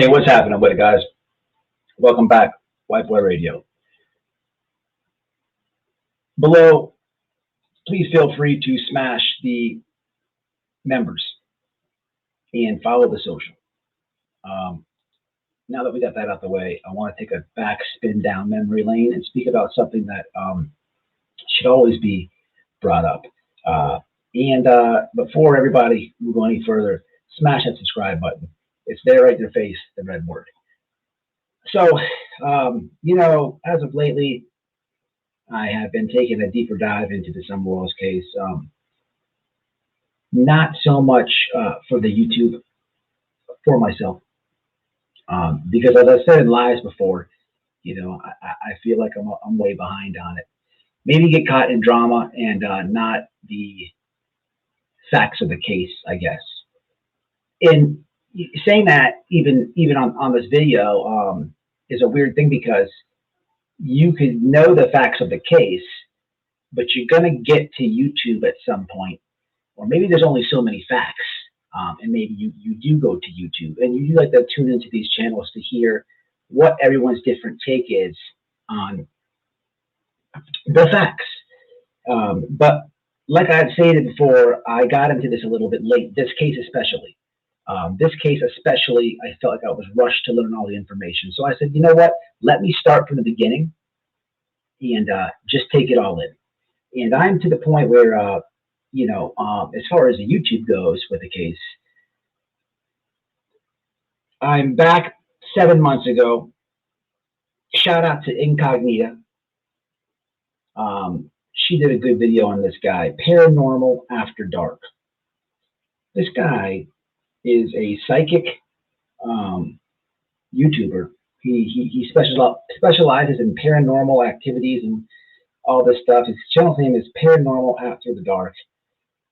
Hey, what's happening with it, guys? Welcome back, White Boy Radio. Below, please feel free to smash the members and follow the social. Now that we got that out the way, I want to take a back spin down memory lane and speak about something that should always be brought up. Before everybody move on any further, smash that subscribe button. It's there right in your face, the red word. So, as of lately, I have been taking a deeper dive into the Summer Walls case. Not so much for the YouTube, for myself. Because as I said in lives before, I feel like I'm way behind on it. Maybe get caught in drama and not the facts of the case, I guess. In saying that, even on this video, is a weird thing because you could know the facts of the case, but you're going to get to YouTube at some point, or maybe there's only so many facts, and maybe you do go to YouTube, and you do like to tune into these channels to hear what everyone's different take is on the facts. But like I'd stated before, I got into this a little bit late, this case especially. I felt like I was rushed to learn all the information. So I said, you know what? Let me start from the beginning and just take it all in. And I'm to the point where, as far as the YouTube goes with the case, I'm back 7 months ago. Shout out to Incognita. She did a good video on this guy, Paranormal After Dark. This guy is a psychic YouTuber. He specializes in paranormal activities and all this stuff. His channel's name is Paranormal After the Dark.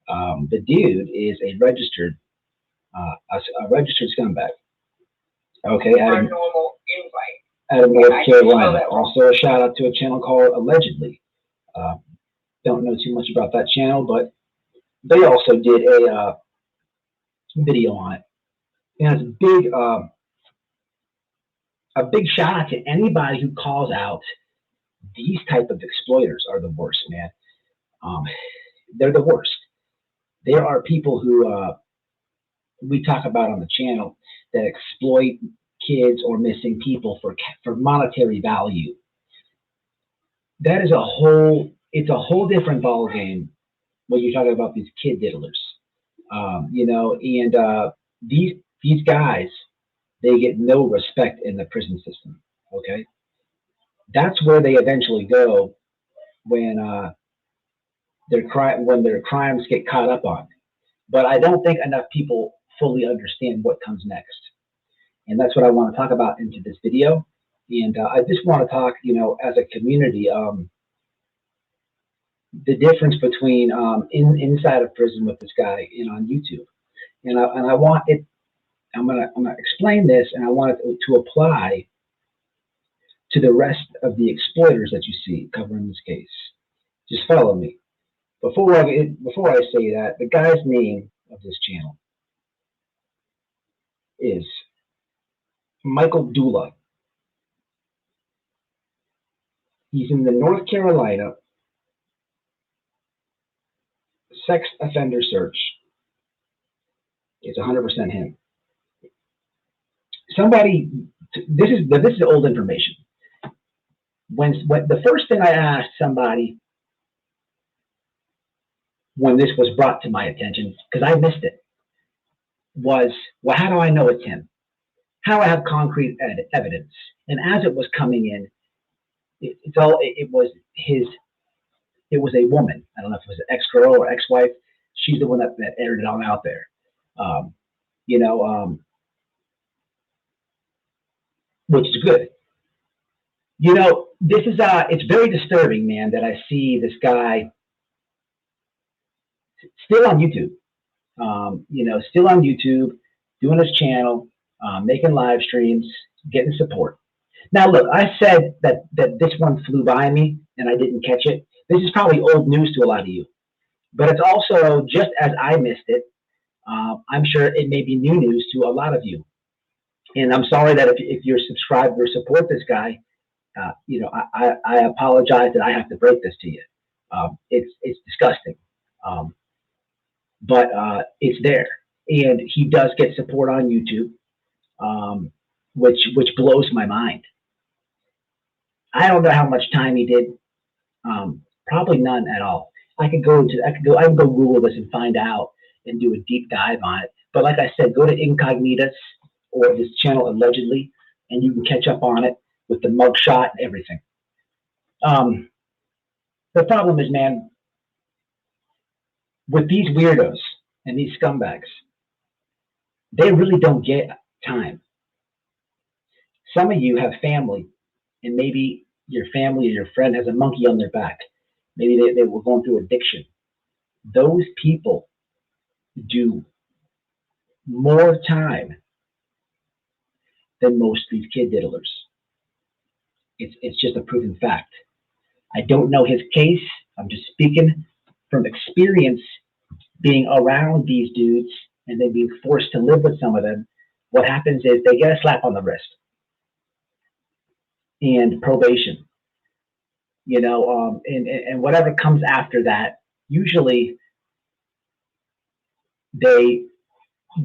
The dude is a registered scumbag. Okay, out of North Carolina. Also a shout out to a channel called Allegedly. Don't know too much about that channel, but they also did a video on it. And it's a big shout out to anybody who calls out these type of exploiters are the worst, man. They're the worst. There are people who we talk about on the channel that exploit kids or missing people for monetary value. That is it's a whole different ball game when you're talking about these kid diddlers. These guys, they get no respect in the prison system. Okay, that's where they eventually go when their crimes get caught up on. But I don't think enough people fully understand what comes next, and that's what I want to talk about into this video. And I just want to talk, as a community, the difference between inside of prison with this guy and on YouTube. And I want it. I'm gonna explain this, and I want it to apply to the rest of the exploiters that you see covering this case. Just follow me. Before I say that, the guy's name of this channel is Michael Dula. He's in the North Carolina sex offender search. It's 100% him. This is old information. When the first thing I asked somebody when this was brought to my attention, because I missed it, was, well, how do I know it's him? How do I have concrete evidence? And as it was coming in, it was a woman. I don't know if it was an ex-girl or ex-wife. She's the one that aired it on out there. Which is good. This is it's very disturbing, man, that I see this guy still on YouTube. Still on YouTube, doing his channel, making live streams, getting support. Now, look, I said that this one flew by me and I didn't catch it. This is probably old news to a lot of you, but it's also, just as I missed it, I'm sure it may be new news to a lot of you. And I'm sorry that if you're subscribed or support this guy, I apologize that I have to break this to you. It's disgusting, um, but it's there, and he does get support on YouTube, um, which blows my mind. I don't know how much time he did. Probably none at all. I can go Google this and find out and do a deep dive on it. But like I said, go to Incognitus or his channel allegedly, and you can catch up on it with the mugshot and everything. Um, the problem is, man, with these weirdos and these scumbags, they really don't get time. Some of you have family, and maybe your family or your friend has a monkey on their back. Maybe they were going through addiction. Those people do more time than most of these kid diddlers. It's just a proven fact. I don't know his case. I'm just speaking from experience being around these dudes and then being forced to live with some of them. What happens is they get a slap on the wrist and probation, and whatever comes after that, usually they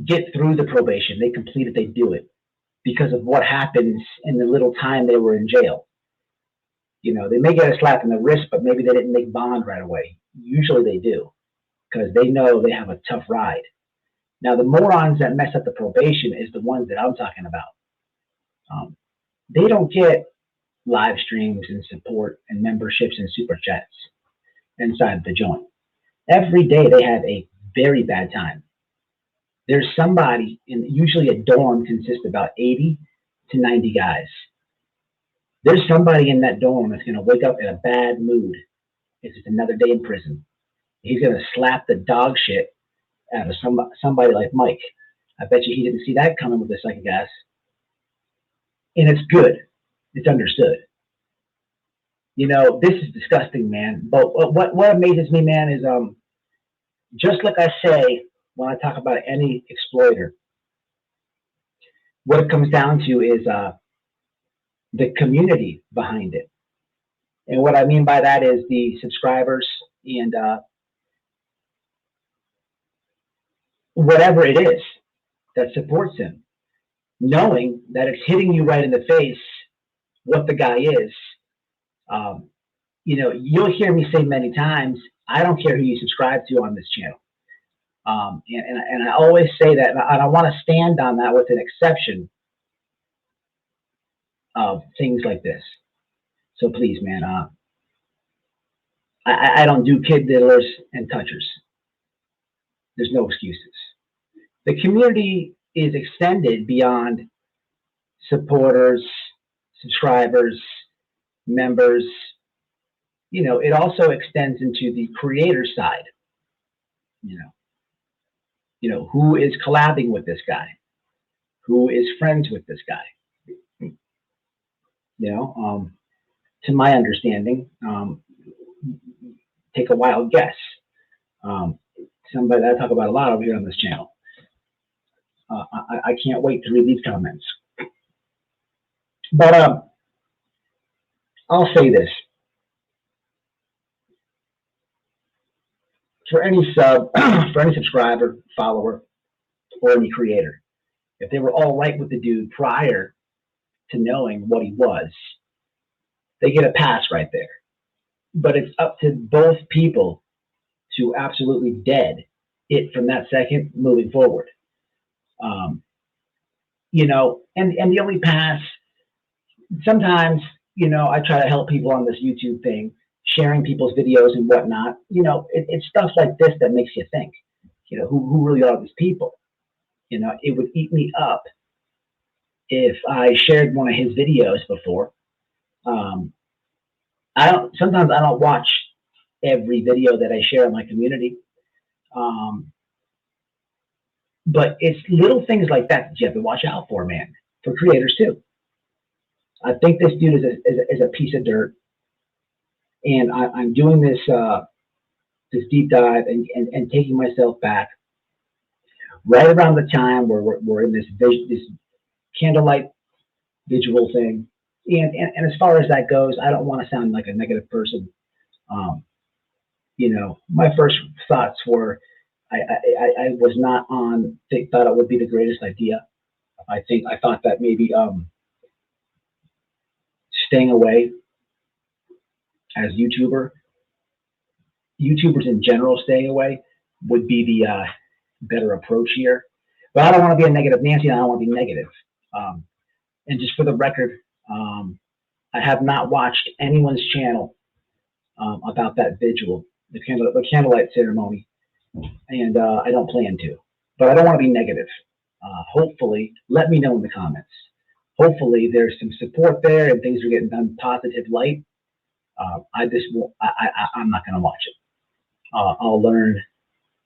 get through the probation, they complete it, they do it because of what happens in the little time they were in jail. They may get a slap in the wrist, but maybe they didn't make bond right away. Usually they do because they know they have a tough ride. Now, the morons that mess up the probation is the ones that I'm talking about. They don't get live streams and support and memberships and super chats inside the joint. Every day they have a very bad time. There's somebody, usually a dorm consists of about 80 to 90 guys. There's somebody in that dorm that's going to wake up in a bad mood. It's just another day in prison. He's going to slap the dog shit out of somebody like Mike. I bet you he didn't see that coming with the psychic gas. And it's good. It's understood. This is disgusting, man. But what amazes me, man, is just like I say when I talk about any exploiter, what it comes down to is the community behind it. And what I mean by that is the subscribers and whatever it is that supports him, knowing that it's hitting you right in the face what the guy is. You'll hear me say many times, I don't care who you subscribe to on this channel. And I always say that, and I want to stand on that with an exception of things like this. So please, man, I don't do kid diddlers and touchers. There's no excuses. The community is extended beyond supporters, subscribers, members. It also extends into the creator side. Who is collabing with this guy? Who is friends with this guy? To my understanding, take a wild guess. Somebody that I talk about a lot over here on this channel. I can't wait to read these comments. But I'll say this. For any for any subscriber, follower, or any creator, if they were all right with the dude prior to knowing what he was, they get a pass right there. But it's up to both people to absolutely dead it from that second moving forward. And the only pass, sometimes, I try to help people on this YouTube thing, sharing people's videos and whatnot. It's stuff like this that makes you think, who really are these people? It would eat me up if I shared one of his videos before. Sometimes I don't watch every video that I share in my community. But it's little things like that you have to watch out for, man, for creators too. I think this dude is a piece of dirt. And I'm doing this deep dive and taking myself back right around the time where we're in this candlelight visual thing. And as far as that goes, I don't want to sound like a negative person. You know, my first thoughts were I was not on, thought it would be the greatest idea. I thought that maybe staying away as YouTubers in general, staying away would be the better approach here. But I don't want to be a negative Nancy, and I don't want to be negative. And just for the record, I have not watched anyone's channel about that visual, the candlelight ceremony, and I don't plan to. But I don't want to be negative. Hopefully, let me know in the comments. Hopefully, there's some support there and things are getting done positive light. I just won't, I'm not going to watch it. I'll learn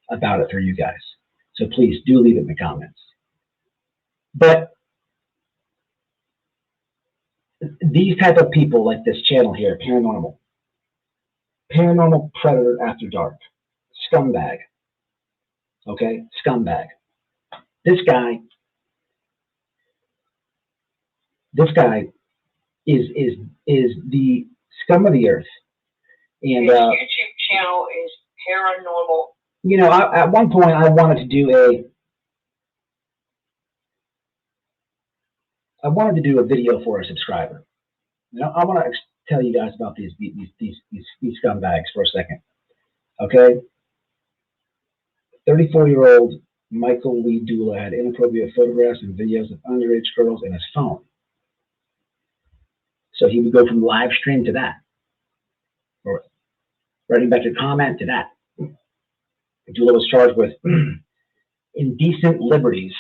about it through you guys. So please do leave it in the comments. But these type of people, like this channel here, paranormal predator after dark, scumbag. Okay, scumbag. This guy is the scum of the earth. And his YouTube channel is paranormal. You know, at one point I wanted to do a video for a subscriber. You know, I want to tell you guys about these scumbags for a second. Okay, 34-year-old Michael Lee Dula had inappropriate photographs and videos of underage girls in his phone. So he would go from live stream to that, or writing back to comment to that. Dula was charged with indecent liberties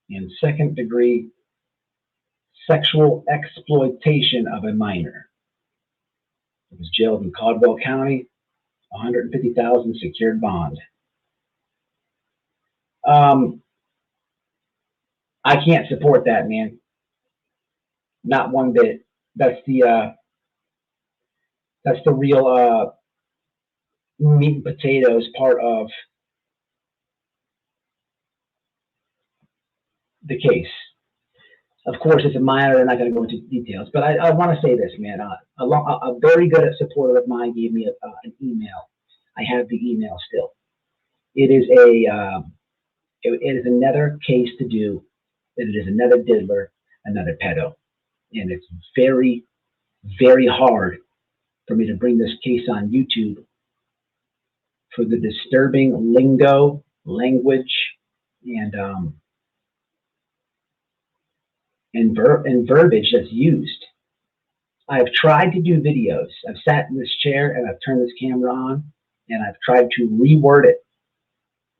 and second-degree sexual exploitation of a minor. He was jailed in Caldwell County, $150,000 secured bond. I can't support that, man. Not one bit. That's the real meat and potatoes part of the case. Of course, it's a minor. I'm not going to go into details, but I want to say this, man. A very good supporter of mine gave me an email. I have the email still. It is it is another case to do. It is another diddler, another pedo, and it's very, very hard for me to bring this case on YouTube for the disturbing lingo, language, and verbiage that's used. I've tried to do videos. I've sat in this chair and I've turned this camera on and I've tried to reword it,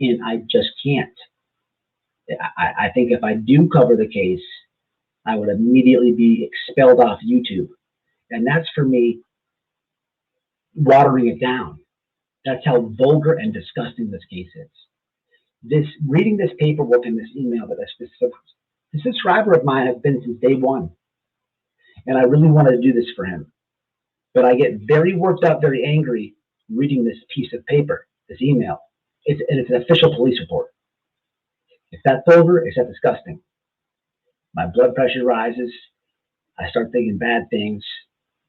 and I just can't. I think if I do cover the case, I would immediately be expelled off YouTube. And that's, for me, watering it down. That's how vulgar and disgusting this case is. Reading this paperwork and this email that a subscriber of mine has been since day one. And I really wanted to do this for him. But I get very worked up, very angry reading this piece of paper, this email. It's an official police report. If that's over, it's that disgusting. My blood pressure rises. I start thinking bad things.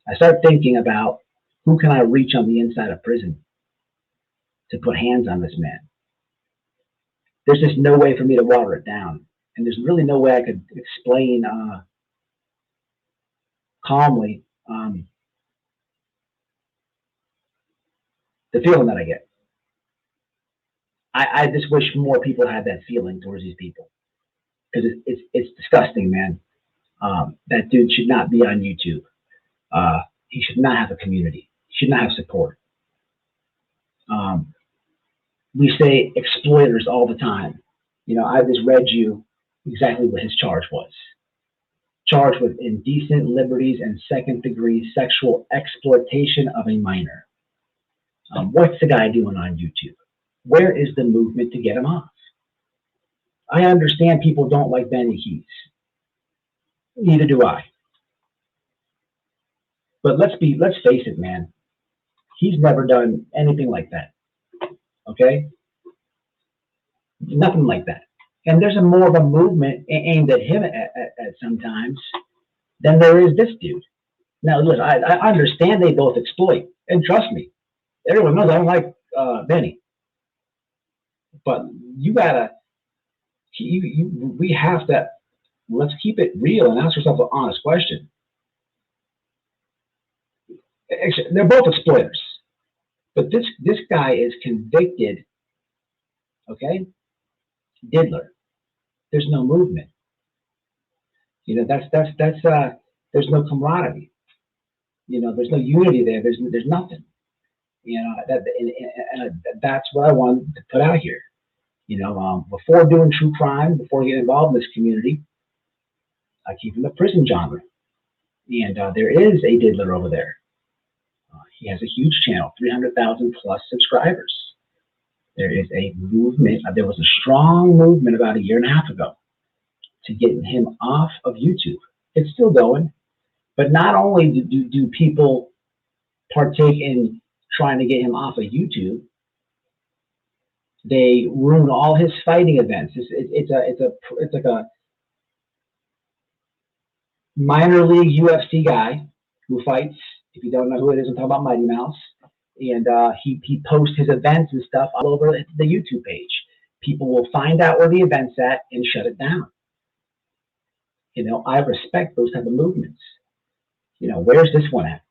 I start thinking about who can I reach on the inside of prison to put hands on this man. There's just no way for me to water it down. And there's really no way I could explain calmly the feeling that I get. I just wish more people had that feeling towards these people, because it's disgusting, man. That dude should not be on YouTube. He should not have a community. He should not have support. We say exploiters all the time. You know, I just read you exactly what his charge was. Charged with indecent liberties and second-degree sexual exploitation of a minor. What's the guy doing on YouTube? Where is the movement to get him off? I understand people don't like Benny Keys. Neither do I. But let's face it, man. He's never done anything like that. Okay? Nothing like that. And there's more of a movement aimed at him at sometimes than there is this dude. Now, look, I understand they both exploit, and trust me, everyone knows I don't like Benny, but you gotta, we have to, let's keep it real and ask yourself an honest question. They're both exploiters, but this guy is convicted, okay, diddler. There's no movement. You know, that's there's no camaraderie. You know, there's no unity there. There's nothing. You know, and that's what I wanted to put out here. You know, before doing true crime, before getting involved in this community, I keep in the prison genre, and there is a diddler over there. He has a huge channel, 300,000 plus subscribers. There is a movement. There was a strong movement about a year and a half ago to get him off of YouTube. It's still going, but not only do people partake in trying to get him off of YouTube, they ruin all his fighting events. It's like a minor league UFC guy who fights. If you don't know who it is, I'm talking about Mighty Mouse. And he posts his events and stuff all over the YouTube page. People will find out where the event's at and shut it down. You know, I respect those type of movements. You know, where's this one at?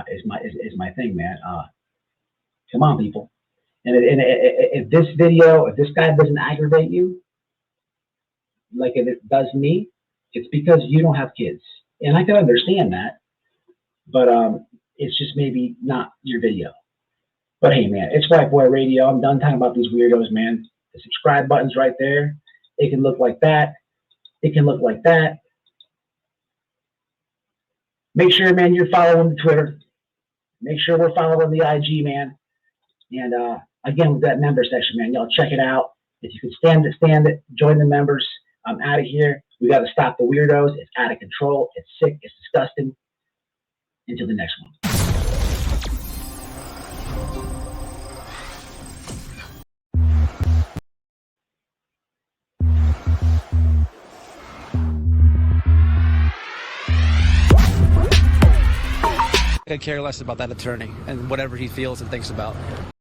Is my thing, man. Come on, people. And if this video, if this guy doesn't aggravate you, like it does me, it's because you don't have kids. And I can understand that. But it's just maybe not your video. But hey, man, it's White Boy Radio. I'm done talking about these weirdos, man. The subscribe button's right there. It can look like that. It can look like that. Make sure, man, you're following the Twitter. Make sure we're following the IG, man. And again, with that member section, man, y'all check it out. If you can stand it. Join the members. I'm out of here. We got to stop the weirdos. It's out of control. It's sick. It's disgusting. Until the next one. I could care less about that attorney and whatever he feels and thinks about.